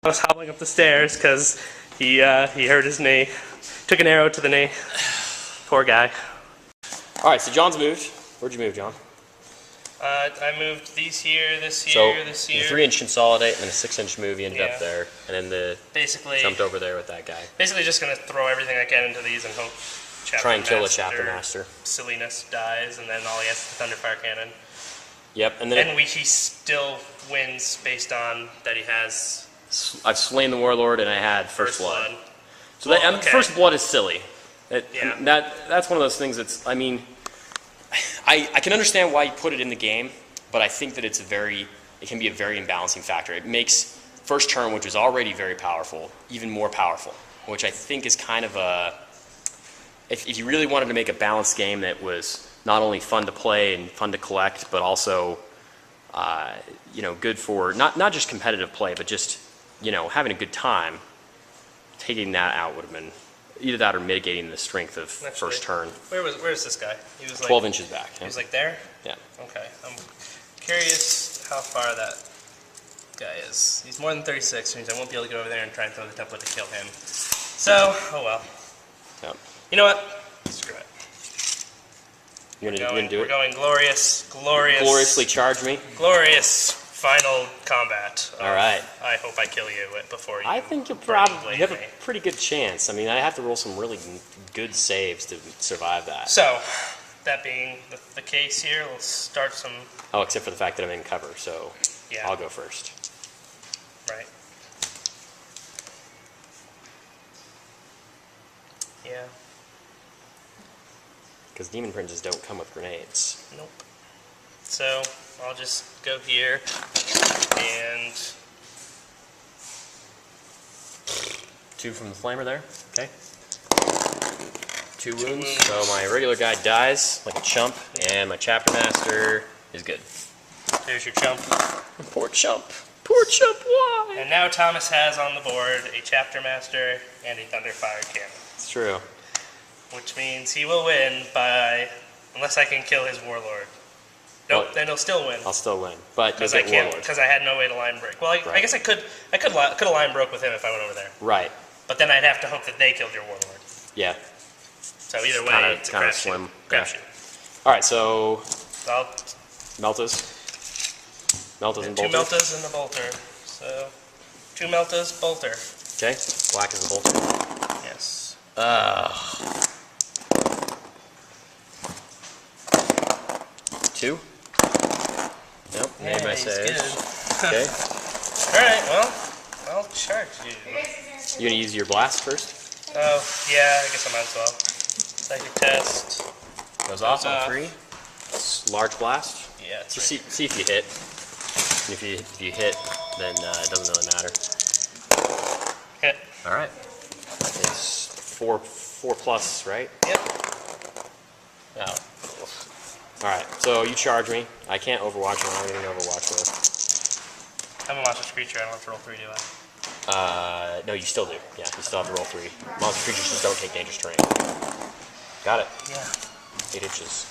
I was hobbling up the stairs because he hurt his knee. Took an arrow to the knee. Poor guy. Alright, so John's moved. Where'd you move, John? I moved these here, this here, So this here. the 3-inch consolidate and then a 6-inch move, you ended up there, and then basically jumped over there with that guy. Basically, just gonna throw everything I can into these and hope. Try and kill the Chapter Master. Silliness dies, and then all he has is the Thunderfire Cannon. Yep, and then he still wins based on that he has. I've slain the Warlord and I had First Blood. So okay. First Blood is silly. Yeah. That's one of those things that's, I mean, I can understand why you put it in the game, but I think that it can be a very imbalancing factor. It makes first turn, which was already very powerful, even more powerful, which I think is kind of a, if you really wanted to make a balanced game that was not only fun to play and fun to collect, but also, you know, good for not just competitive play, but just, you know, having a good time, taking that out would have been either that or mitigating the strength of first turn. Where's this guy? He was like 12 inches back. He was like there? Yeah. Okay. I'm curious how far that guy is. He's more than 36, which means I won't be able to get over there and try and throw the template to kill him. So, oh well. Yep. You know what? Screw it. You're gonna do it? We're going gloriously charge me? Glorious final combat. All right. I hope I kill you before you. I think you have a pretty good chance. I mean, I have to roll some really good saves to survive that. So, that being the case here, let's start some. Oh, except for the fact that I'm in cover, so yeah. I'll go first. Right. Yeah. Because demon princes don't come with grenades. Nope. So I'll just go here and 2 from the flamer there. Okay. 2 wounds. So my regular guy dies like a chump, and my Chapter Master is good. There's your chump. Poor chump. Poor chump. Why? And now Thomas has on the board a Chapter Master and a Thunderfire Cannon. It's true. Which means he will win by, unless I can kill his Warlord. Nope, then he'll still win. I'll still win, but because I can't, because I had no way to line break. Well, I guess I could have line broke with him if I went over there. Right. But then I'd have to hope that they killed your Warlord. Yeah. So either way, it's kind of slim. Crapshoot. All right, so Meltas and Bolter. 2 Meltas and the Bolter. So 2 Meltas, Bolter. Okay, black is the Bolter. Yes. 2. Nope, made my saves. Okay. Alright, well, I'll charge you. You gonna use your blast first? Oh, yeah, I guess I might as well. Psychic test. Goes off on 3. Large blast. Yeah, it's just see if you hit. And if you hit, then it doesn't really matter. Hit. Alright. It's 4 plus, right? Yep. Oh. Alright, so you charge me. I can't overwatch him. I don't even overwatch him. I'm a monstrous creature. I don't have to roll 3, do I? No, you still do. Yeah, you still have to roll 3. Monster creatures just don't take dangerous terrain. Got it. Yeah. 8 inches.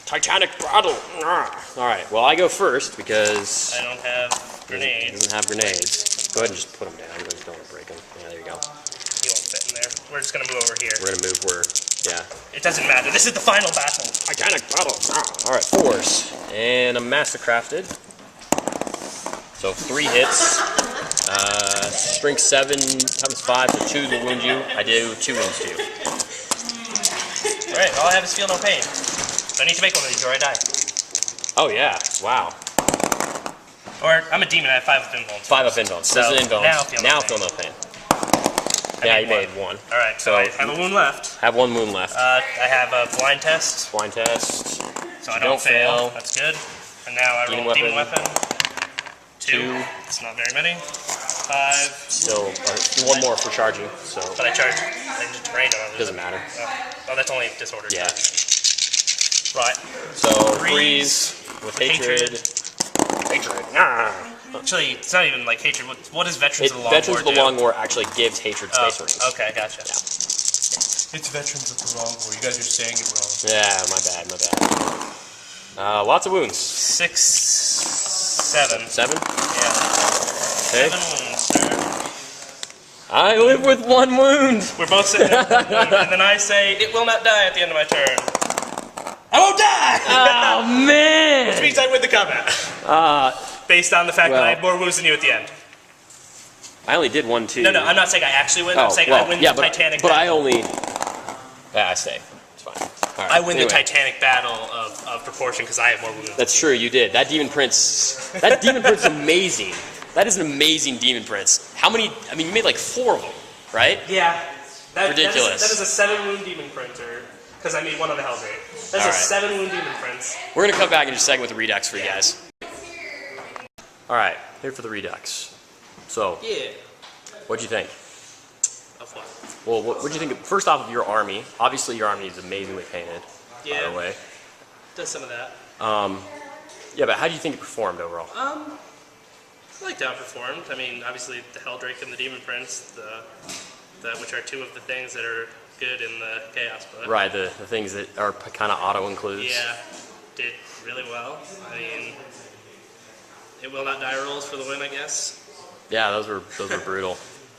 Titanic battle! Alright, well I go first because I don't have grenades. He doesn't have grenades. Go ahead and just put them down. You just don't want to break them. Yeah, there you go. He won't fit in there. We're just going to move over here. We're going to move where, yeah. It doesn't matter. This is the final battle. Titanic battle! Alright, 4s. And I'm mastercrafted. So 3 hits. Strength 7 times 5, so 2 will wound you. I do 2 wounds to you. Alright, all I have is feel no pain. So I need to make one of these or I die. Oh yeah, wow. Or, I'm a demon, I have 5 up invulns. 5 up invulns. So this is invulns. Now feel no pain. Yeah, you made 1. Alright, so I have a wound left. Have 1 wound left. I have a blind test. Blind test. So I don't fail. That's good. And now I roll demon weapon. 2. It's not very many. 5. Still, 1 more for charging. So. But I charge. I just drained on it. Doesn't matter. Oh, that's only disordered. Yeah. Right. So 3s with hatred. Hatred. Actually, it's not even like hatred. What is Veterans of the Long War Veterans of the Long War actually gives hatred space rings. Okay, gotcha. Yeah. It's Veterans of the Long War. You guys are saying it wrong. Yeah, my bad. Lots of wounds. 6, 7. 7? Yeah. Okay. 7 wounds, sir. I live with 1 wound. We're both sitting there with 1 wound, and then I say, it will not die at the end of my turn. I won't die! Oh, man! Which means I win the combat. Based on the fact that I have more wounds than you at the end. I only did 1, 2. No, I'm not saying I actually win. I'm saying I win the Titanic battle. But I battle. I stay. It's fine. All right. I win the Titanic battle of proportion because I have more wounds. That's true, you did. That Demon Prince is amazing. That is an amazing Demon Prince. How many, I mean, you made like 4 of them, right? Yeah. Ridiculous. That is a 7-wound Demon Printer, because I made 1 on the Helldrake. That's a 7-wound Demon Prince. We're going to come back in just a second with the Redux for you guys. Alright, here for the Redux. So, what'd you think? Of what? Well, what'd you think, first off, of your army? Obviously, your army is amazingly painted, by the way. Does some of that. Yeah, but how do you think it performed overall? I liked how it performed. I mean, obviously the Helldrake and the Demon Prince, which are 2 of the things that are good in the Chaos book. Right, the things that are kind of auto-includes. Yeah, did really well. I mean, it will not die rolls for the win, I guess. Yeah, those were brutal.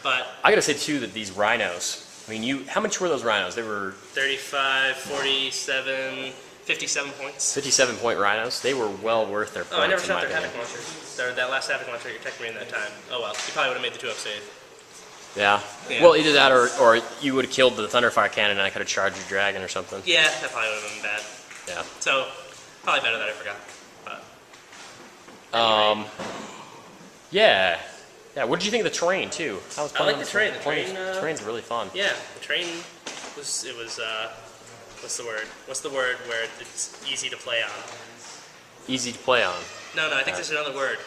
But I gotta say too that these rhinos. I mean, how much were those rhinos? They were 35, 47, 57 points. 57-point rhinos. They were well worth their points. Oh, I never shot their Havoc launcher. That last Havoc launcher, your Tech Marine that time. Oh well, you probably would have made the 2-up save. Yeah. Well, either that or you would have killed the Thunderfire cannon and I could have charged your dragon or something. Yeah, that probably would have been bad. Yeah. So, probably better that I forgot. But, yeah. Yeah, what did you think of the terrain, too? I like the terrain. The terrain's really fun. Yeah, the terrain was, what's the word? What's the word where it's easy to play on? Easy to play on. No, I think there's another word.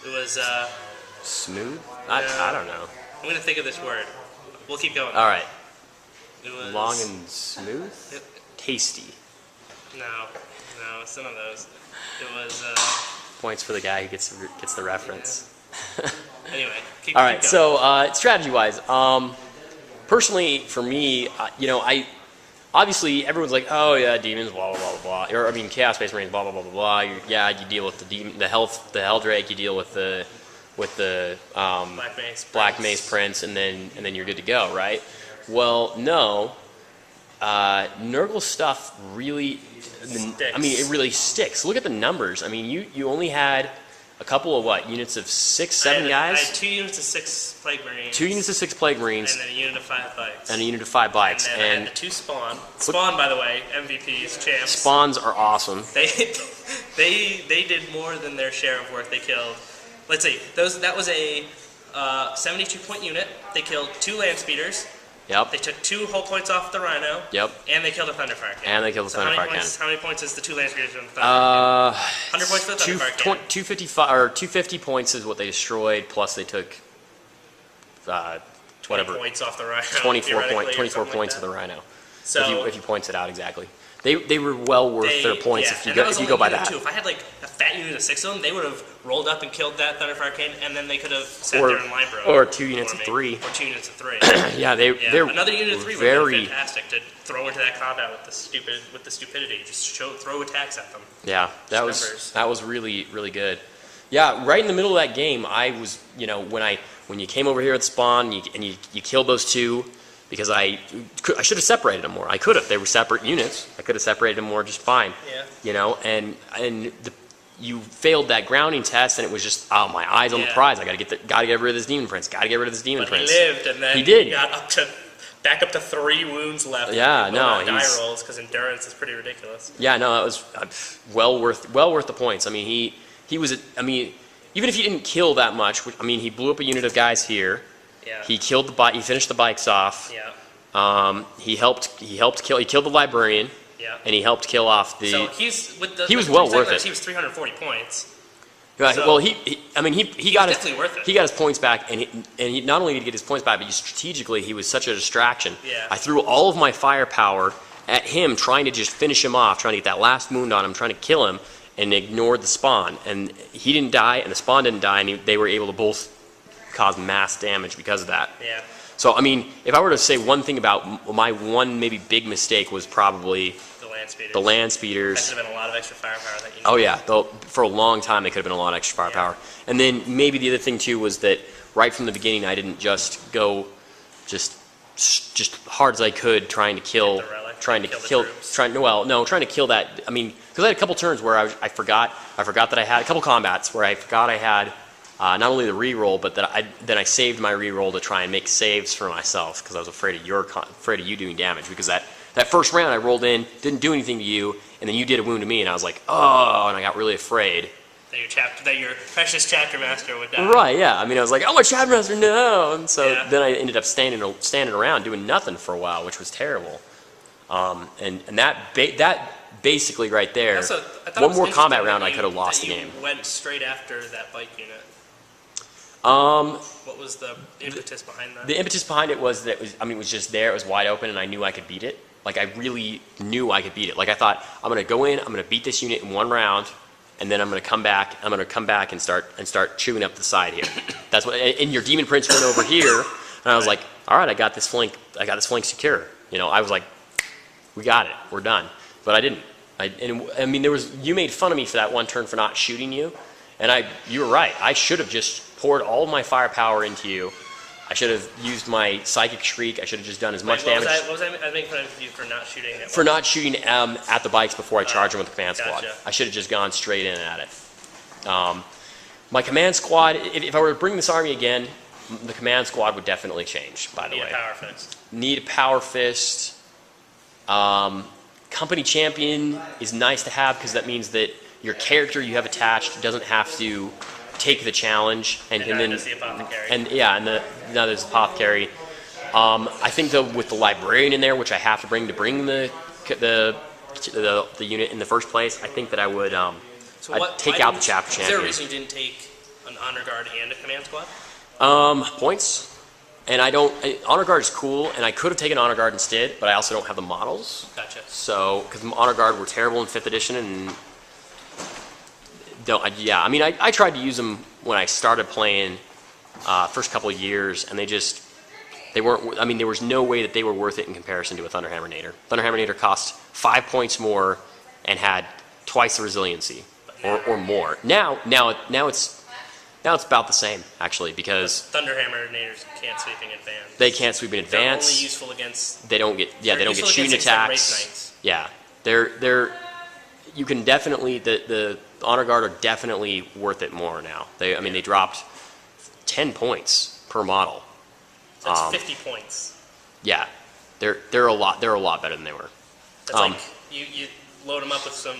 It was, smooth? I don't know. I'm going to think of this word. We'll keep going. All right. It was, long and smooth? Tasty. No, it's none of those. It was, Points for the guy who gets the reference. Yeah. Anyway, keep All right, going. so strategy-wise, personally, for me, obviously everyone's like, oh yeah, demons, blah blah blah blah, or I mean, Chaos Space Marines, blah blah blah blah blah. You deal with the Helldrake, you deal with the Black Mace Prince, and then you're good to go, right? Well, no, Nurgle's stuff really, I mean, it really sticks. Look at the numbers. I mean, you only had a couple of units of 6, 7 guys? I had 2 units of 6 Plague Marines. 2 units of 6 Plague Marines. And then a unit of 5 bikes. And a unit of 5 bikes. And then I had the 2 Spawn. Spawn, by the way, MVPs, champs. Spawns are awesome. They did more than their share of work. They killed, let's see, that was a 72-point unit. They killed 2 land speeders. Yep. They took 2 whole points off the Rhino. Yep. And they killed a Thunderfire cannon. How many points is the 2 land speeders on the Thunderfire cannon? 100 points for the Thunderfire cannon. 250 points is what they destroyed, plus they took 20 points off the Rhino. 24 points of the Rhino. So if you points it out exactly. They were well worth their points if you go by that. If I had like a fat unit of 6 of them, they would have rolled up and killed that Thunderfire cannon, and then they could have sat there and line broke. Or 2 units of 3. Or 2 units of 3. They're another unit of 3 would have been fantastic to throw into that combat with the stupidity. Just throw attacks at them. Yeah, that was really, really good. Yeah, right in the middle of that game, I was, when you came over here at Spawn and you killed those 2. Because I should have separated them more. I could have. They were separate units. I could have separated them more just fine. Yeah. You failed that grounding test, and it was just my eyes on the prize. I gotta get rid of this Demon Prince. Gotta get rid of this Demon Prince. He lived, and then he got back up to 3 wounds left. Yeah, no, die rolls because endurance is pretty ridiculous. Yeah, no, that was well worth the points. I mean, he was. I mean, even if he didn't kill that much, he blew up a unit of guys here. Yeah. He killed the bike. He finished the bikes off. Yeah. He killed the librarian. Yeah. And he helped kill off the. So he was well worth it. He was 340 points. Right. So well, he got worth it. He got his points back, and he not only did he get his points back, but strategically he was such a distraction. Yeah. I threw all of my firepower at him, trying to just finish him off, trying to get that last wound on him, trying to kill him, and ignored the Spawn. And he didn't die, and the Spawn didn't die, and they were able to both cause mass damage because of that. Yeah. So, I mean, if I were to say one thing about my one maybe big mistake was probably the land speeders. That could have been a lot of extra firepower that you need. Oh yeah, for a long time they could have been a lot of extra firepower. And then maybe the other thing too was that right from the beginning I didn't just go just hard as I could, trying to kill, trying to kill that. I mean, because I had a couple turns where I forgot that I had a couple combats where I forgot I had not only the reroll, but that I saved my reroll to try and make saves for myself because I was afraid of you doing damage, because that first round I rolled in, didn't do anything to you, and then you did a wound to me, and I was like, oh, and I got really afraid. That your precious chapter master would die. Right, yeah. I mean, I was like, oh, my chapter master, no! And so then I ended up standing around doing nothing for a while, which was terrible. And that basically right there, one more combat round, I could have lost the game. You went straight after that bike unit. What was the impetus behind that? The impetus behind it was that it was just there. It was wide open, and I knew I could beat it. Like, I really knew I could beat it. Like, I thought, I'm going to go in, I'm going to beat this unit in one round, and then I'm going to come back. I'm going to come back and start chewing up the side here. That's what. And your demon prince went over here, and I was like, all right, I got this flank secure. You know, I was like, we got it. We're done. But I didn't. You made fun of me for that one turn for not shooting you, and you were right. I should have just poured all of my firepower into you. I should have used my psychic shriek. I should have just done as much damage. What was I making fun of you for not shooting? Not shooting at the bikes before I charged them with the command squad. I should have just gone straight in at it. My command squad, if I were to bring this army again, the command squad would definitely change, by the way. Need a power fist. Need a power fist. Company champion is nice to have because that means that your character you have attached doesn't have to take the challenge and then the apothecary. And now there's apothecary. I think though with the librarian in there, which I have to bring the unit in the first place, I think that I would take out the chapter champion. Is there a reason you didn't take an honor guard and a command squad? Points. And honor guard is cool, and I could have taken honor guard instead, but I also don't have the models. Gotcha. So because honor guard were terrible in 5th edition, and I tried to use them when I started playing first couple of years, and they weren't. I mean, there was no way that they were worth it in comparison to a Thunderhammer Nader. Thunderhammer Nader cost 5 points more and had twice the resiliency or more. Now it's about the same actually, because Thunderhammer Naders can't sweep in advance. They can't sweep in advance. They're only useful against. They don't get shooting attacks. Race knights. Yeah, they're. You can definitely the honor guard are definitely worth it more now. They dropped 10 points per model. That's 50 points. Yeah, they're a lot better than they were. It's like you load them up with some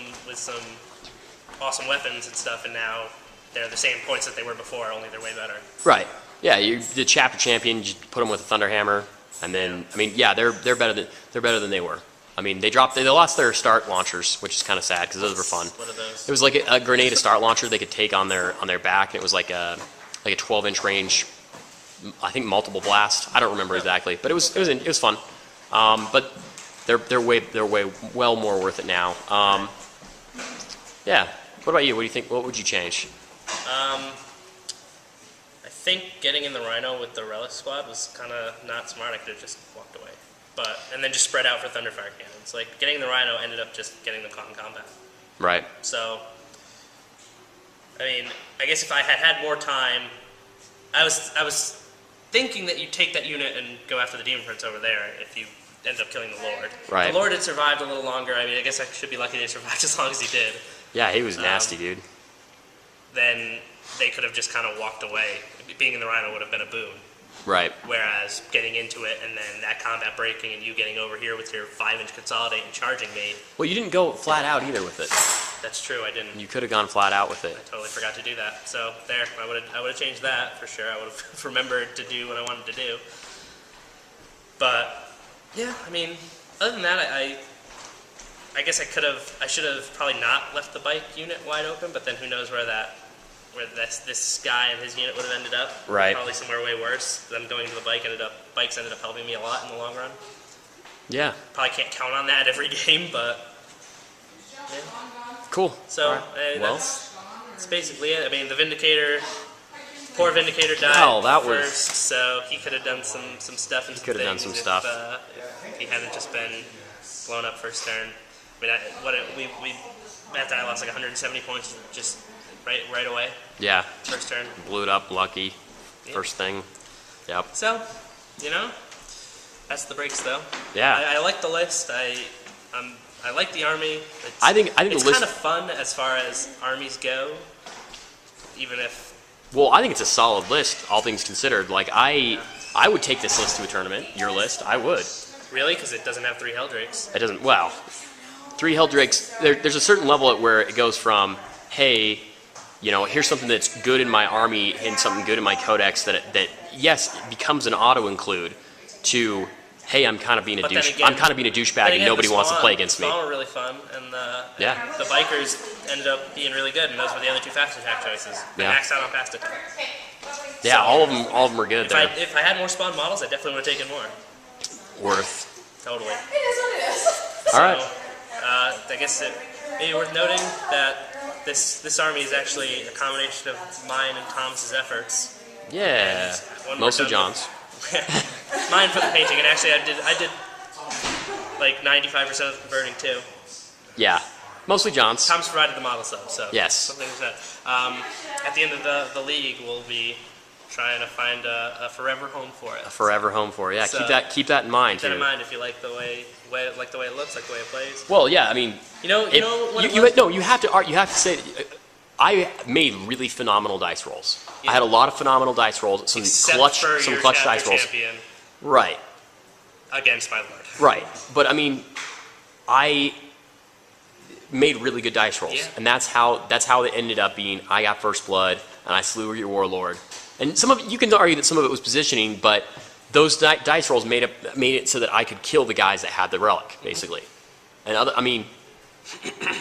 awesome weapons and stuff, and now they're the same points that they were before, only they're way better. Right. Yeah. The chapter champion, you put them with a Thunderhammer, and then they're better than they were. I mean, they lost their start launchers, which is kind of sad because those were fun. What are those? It was like a grenade start launcher they could take on their back, and it was like a 12-inch range, I think multiple blast. I don't remember exactly, but it was fun. But they're way well more worth it now. Yeah. What about you? What do you think? What would you change? I think getting in the Rhino with the Relic squad was kind of not smart. I could have just walked away. And then just spread out for Thunderfire cannons. Like, getting the Rhino ended up just getting them caught in combat. Right. So, I mean, I guess if I had more time, I was thinking that you'd take that unit and go after the Demon Prince over there if you end up killing the Lord. Right. The Lord had survived a little longer. I mean, I guess I should be lucky they survived as long as he did. Yeah, he was nasty, dude. Then they could have just kind of walked away. Being in the Rhino would have been a boon. Right. Whereas getting into it and then that combat breaking and you getting over here with your 5-inch consolidate and charging me. Well, you didn't go flat out either with it. That's true. I didn't. You could have gone flat out with it. I totally forgot to do that. So there, I would have changed that for sure. I would have remembered to do what I wanted to do. But yeah, I mean, other than that, I guess I should have probably not left the bike unit wide open. But then who knows where this guy and his unit would have ended up. Right. Probably somewhere way worse. Them going to the bikes ended up helping me a lot in the long run. Yeah. Probably can't count on that every game, but yeah. Cool. So right. that's basically it. I mean, the Vindicator, poor Vindicator died first, so he could have done some stuff and some things. He could have done some stuff if he hadn't just been blown up first turn. I mean, after I lost like 170 points just right away. Yeah. First turn. Blew it up, lucky. Yep. First thing. Yep. So, That's the breaks, though. Yeah. I like the list. I like the army. I think it's the list kind of fun as far as armies go, even if. Well, I think it's a solid list, all things considered. Like I would take this list to a tournament. Your list, I would. Really, because it doesn't have 3 Helldrakes. It doesn't. Well, 3 Helldrakes. There's a certain level at where it goes from, hey, you know, here's something that's good in my army and something good in my codex that yes, it becomes an auto include, to hey, I'm kind of being a douchebag and nobody wants to play against me. The Spawn were really fun, and the Bikers ended up being really good, and those were the other 2 fast attack choices. They maxed out on fast attack. Yeah, so, all of them are good there. If I had more Spawn models, I definitely would have taken more. Worth. Totally. It is what it is. All right. I guess it may be worth noting that this army is actually a combination of mine and Thomas's efforts. Yeah. Mostly John's. Mine for the painting, and actually I did like 95% of the converting too. Yeah, mostly John's. Tom's provided the model sub, so yes. Something like that. At the end of the league, we'll be trying to find a forever home for it. A forever home for it. Yeah, so keep that in mind. Keep that in mind if you like the way it looks, like the way it plays. Well, yeah, I mean, you have to say. I made really phenomenal dice rolls. Yeah. I had a lot of phenomenal dice rolls, some clutch dice rolls. Right. Against my lord. Right, but I mean, I made really good dice rolls, and that's how it ended up being. I got first blood, and I slew your warlord. And some of it, you can argue that some of it was positioning, but those dice rolls made it so that I could kill the guys that had the relic, basically. And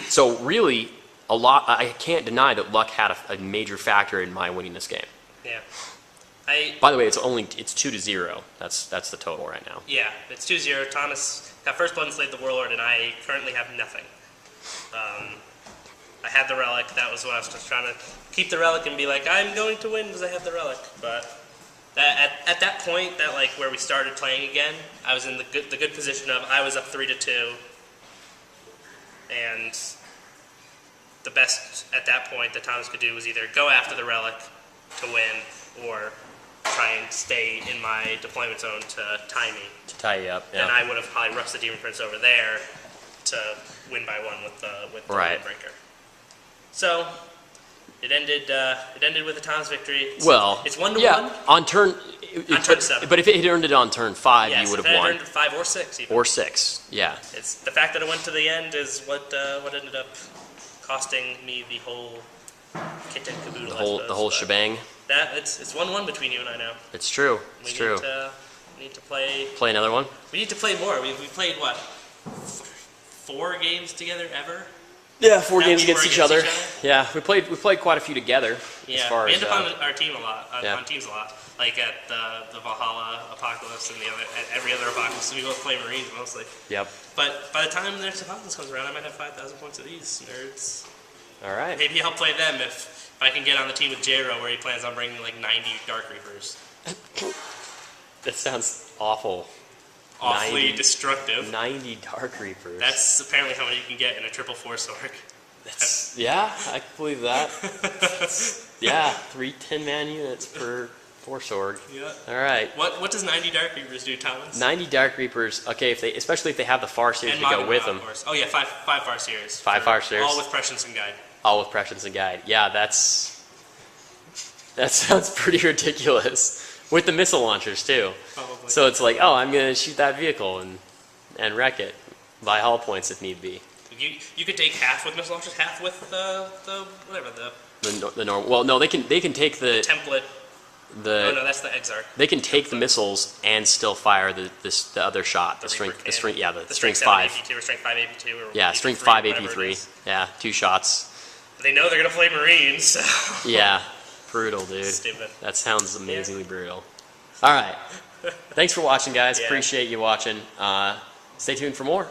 so really. I can't deny that luck had a major factor in my winning this game. Yeah. By the way, it's 2-0. That's the total right now. Yeah, it's 2-0. Thomas got first blood and slayed the warlord, and I currently have nothing. I had the relic. That was what I was just trying to keep the relic and be like, I'm going to win because I have the relic. But at that point, where we started playing again, I was in the good position of I was up 3-2, and the best at that point that Thomas could do was either go after the relic to win or try and stay in my deployment zone to tie me. To tie you up, yeah. And I would have probably rushed the Demon Prince over there to win by 1 with the Windbreaker. So it ended with a Thomas victory. It's 1-1. Yeah, on turn 7. But if it had earned it on turn 5, you would have won. Earned 5 or 6 even. Or 6, yeah. It's the fact that it went to the end is what ended up costing me the whole kit and caboodle. The whole shebang. It's 1-1 between you and I now. It's true. We need to play another one. We need to play more. We played what? 4 games together ever. Yeah, 4 games against each other. Yeah, we played quite a few together. Yeah, we end up on our team a lot. On teams a lot. Like at the Valhalla Apocalypse and every other Apocalypse, we both play Marines mostly. Yep. But by the time the next Apocalypse comes around, I might have 5,000 points of these nerds. All right. Maybe I'll play them if I can get on the team with J-Ro, where he plans on bringing like 90 Dark Reapers. That sounds awful. Awfully destructive. 90 Dark Reapers. That's apparently how many you can get in a 4/4 org. Yeah, I can believe that. Yeah, 3 10-man units per Force org. Yeah. All right. What does 90 Dark Reapers do, Thomas? 90 Dark Reapers. Okay, especially if they have the Farseers to go with them. Oh yeah, 5 Farseers. 5 Farseers. All with prescience and guide. All with prescience and guide. Yeah, that sounds pretty ridiculous. With the missile launchers too. Probably. So it's like, oh, I'm gonna shoot that vehicle and wreck it by hull points if need be. You could take half with missile launchers, half with the normal. Well, no, they can take the template. No, that's the Exarch. They can take the missiles and still fire the other shot. The string 5. Strength 5 AP2 or Strength 5 AP2 or yeah, Strength 5 AP3. Yeah, 2 shots. But they know they're gonna play Marines. So. Yeah, brutal, dude. Stupid. That sounds amazingly brutal. All right, thanks for watching, guys. Appreciate you watching. Stay tuned for more.